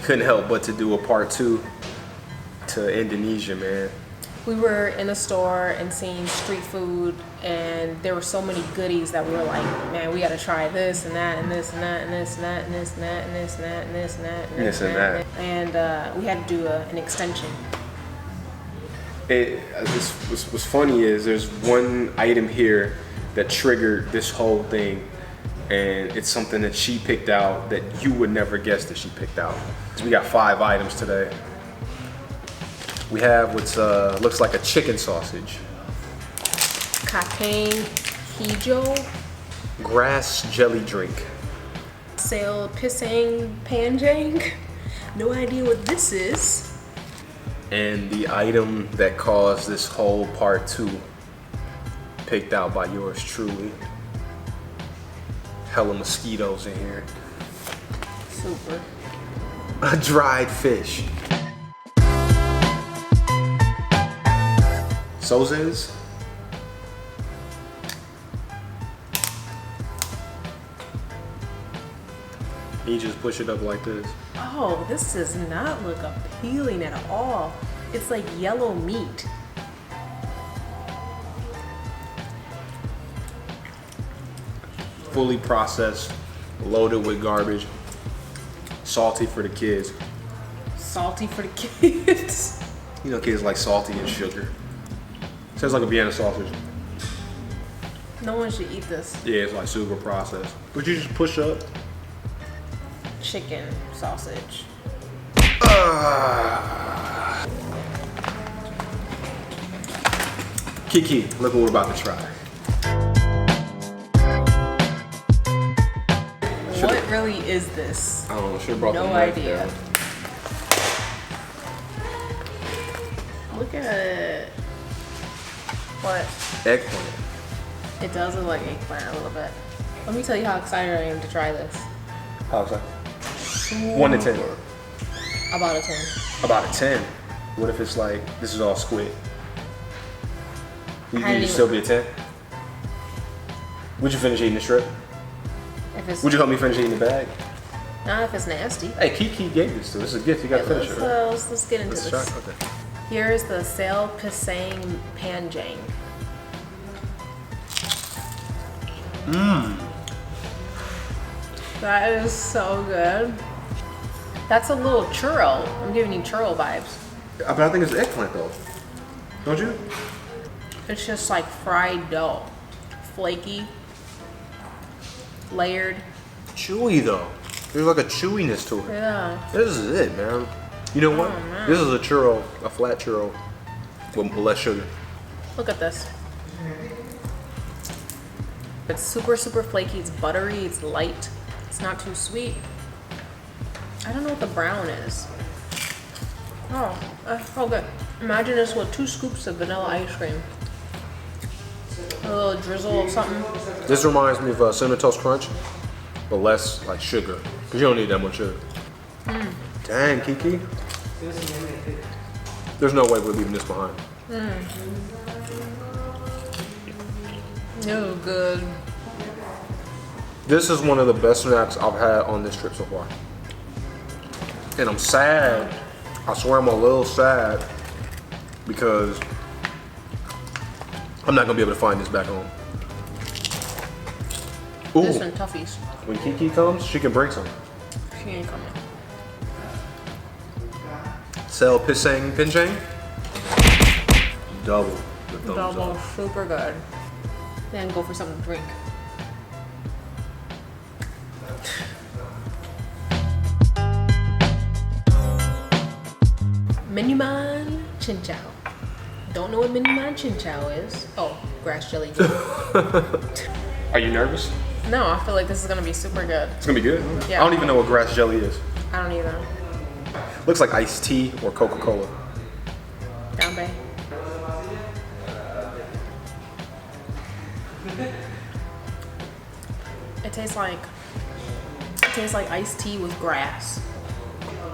couldn't help but to do a part 2 to Indonesia, man. We were in a store and seeing street food, and there were so many goodies that we were like, man, we gotta try this and that and this and that and this and that and this and that and this and that and this and that and this and that. And we had to do an extension. What's funny is there's one item here that triggered this whole thing, and it's something that she picked out that you would never guess that she picked out. So we got 5 items today. We have what's looks like a chicken sausage, Kakang Hijau, grass jelly drink, Sale Pisang Panjang. No idea what this is. and the item that caused this whole part 2, picked out by yours truly. Hella mosquitoes in here. Super. A dried fish. Deuces. You just push it up like this. Oh, this does not look appealing at all. It's like yellow meat. Fully processed, loaded with garbage, salty for the kids. Salty for the kids. You know, kids like salty and sugar. Tastes like a Vienna sausage. No one should eat this. Yeah, it's like super processed. But you just push up. Chicken sausage. Kiki, look what we're about to try. What really is this? I don't know, should've brought No the knife idea. down. Look at it. What? Eggplant. It does look like eggplant a little bit. Let me tell you how excited I am to try this. How excited? 1 to 10. About a 10. About a 10. What if it's like, this is all squid? I Would didn't you even- still be a 10? Would you finish eating the strip? If it's Would you help me finish eating the bag? not if it's nasty. Hey, Kiki gave this to us. This is a gift. You gotta finish it. Right? Let's get into Let's this. try. Okay. Here is the Sale Pisang Panjang. That is so good. That's a little churro. I'm giving you churro vibes. But I think it's eggplant though. Don't you? It's just like fried dough. Flaky, layered. Chewy though. There's like a chewiness to it. Yeah. This is it, man. You know what? Oh, man. This is a churro, a flat churro with less sugar. Look at this. It's super, super flaky. It's buttery. It's light. It's not too sweet. I don't know what the brown is. Oh good. Imagine this with 2 scoops of vanilla ice cream. A little drizzle of something. This reminds me of Cinnamon Toast Crunch, but less like sugar. Because you don't need that much sugar. Dang, Kiki. There's no way we're leaving this behind. No good. This is one of the best snacks I've had on this trip so far. And I'm sad. I swear I'm a little sad because I'm not gonna be able to find this back home. This Ooh, and Toughies. when Kiki comes, she can bring some. She ain't coming. Sell Pisang Pinchang. Double the thumbs Double, up. super good. Then go for something to drink. Minuman Chin Chow. Don't know what Minuman Chin Chow is. Oh, grass jelly. Are you nervous? No, I feel like this is gonna be super good. It's gonna be good. Yeah. I don't even know what grass jelly is. I don't either. Looks like iced tea or Coca-Cola. Down bay. It tastes like iced tea with grass.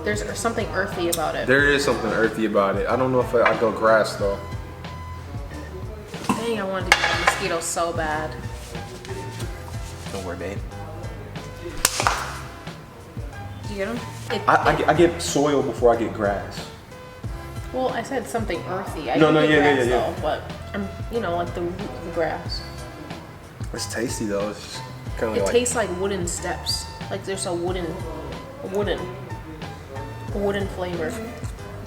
There's something earthy about it. There is something earthy about it. I don't know if I'd go grass though. Dang, I wanted to get a mosquito so bad. Don't worry, babe. Do you get them? I get soil before I get grass. Well, I said something earthy. I No, get yeah. though, but I'm, like the root of the grass. It's tasty though. It's kind of It like tastes like wooden steps. Like there's a wooden flavor.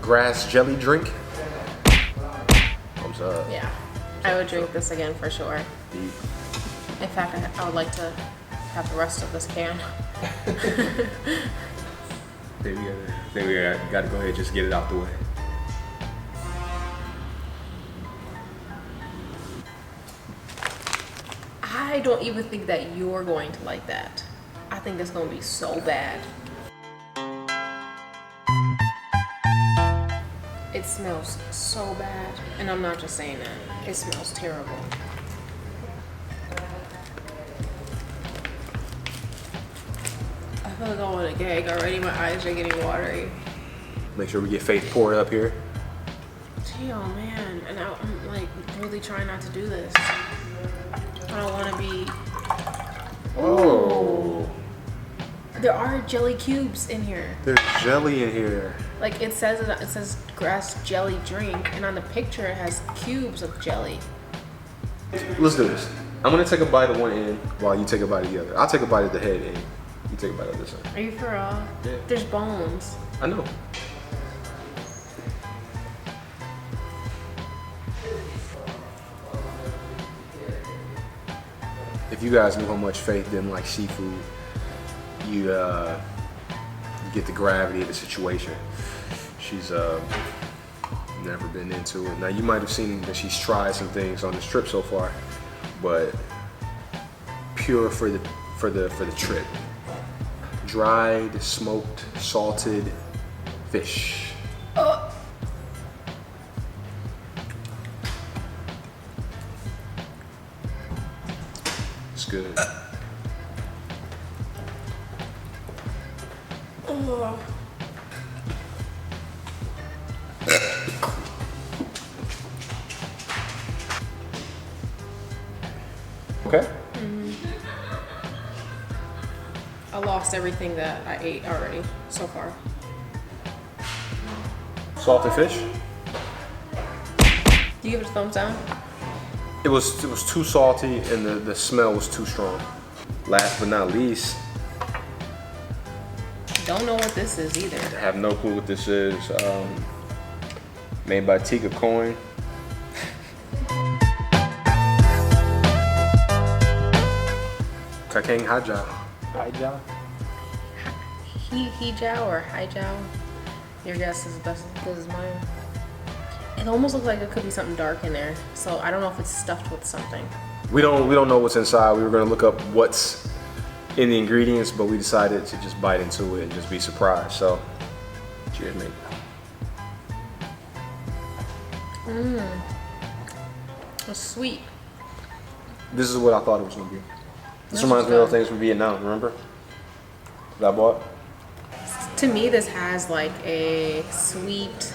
grass jelly drink. Thumbs up. Yeah, I would drink this again for sure. Deep. In fact, I would like to have the rest of this can. I think we gotta go ahead and just get it out the way. I don't even think that you're going to like that. I think it's gonna be so bad. It smells so bad, and I'm not just saying that. It smells terrible. I feel like I want a gag already. My eyes are getting watery. Make sure we get Faith poured up here. Gee, oh man, and I'm like really trying not to do this. I don't want to be. Oh. There are jelly cubes in here. There's jelly in here. Like it says grass jelly drink, and on the picture it has cubes of jelly. Let's do this. I'm gonna take a bite of one end while you take a bite of the other. I'll take a bite of the head end. You take a bite of this one. Are you for real? Yeah. There's bones. I know. If you guys knew how much Faith didn't like seafood, you get the gravity of the situation. She's never been into it. Now you might have seen that she's tried some things on this trip so far, but pure for the trip. Dried, smoked, salted fish. It's good. Okay. I lost everything that I ate already so far. Salted fish. Do you give it a thumbs down? It was too salty and the smell was too strong. Last but not least, Don't know what this is either. I have no clue what this is. Made by Tika Coin. Kakeng Haja. Haja? Hijau or Hijau? Your guess is as good as mine. It almost looks like it could be something dark in there. So I don't know if it's stuffed with something. We don't know what's inside. We were gonna look up what's in the ingredients, but we decided to just bite into it and just be surprised. So, cheers, mate. It's sweet. This is what I thought it was gonna be. This This reminds is me of good. things from Vietnam. Remember? That I bought. To me, this has like a sweet,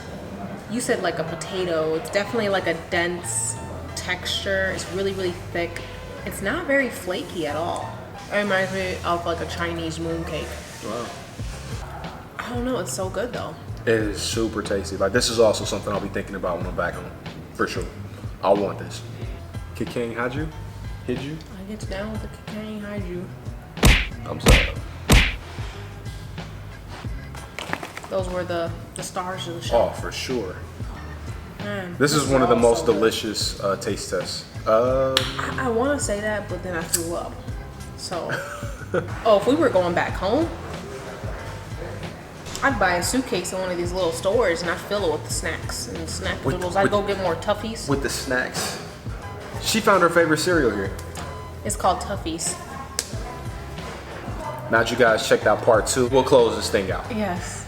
you said like a potato. It's definitely like a dense texture. It's really, really thick. It's not very flaky at all. It reminds me of like a Chinese mooncake. Wow. I don't know, it's so good though. It is super tasty. Like, this is also something I'll be thinking about when I'm back home, for sure. I'll want this. Kakeng Haju? Hiju? I get down with the Kakang Hiju. Thumbs up. Those were the stars of the show. Oh, for sure. Man, This is one of the all most so good. delicious taste tests. I want to say that, but then I threw up. So, oh, if we were going back home, I'd buy a suitcase in one of these little stores and I'd fill it with the snacks and snack With- noodles. I'd with- go get more Toughies. with the snacks. She found her favorite cereal here. It's called Toughies. Now that you guys checked out part 2, we'll close this thing out. Yes.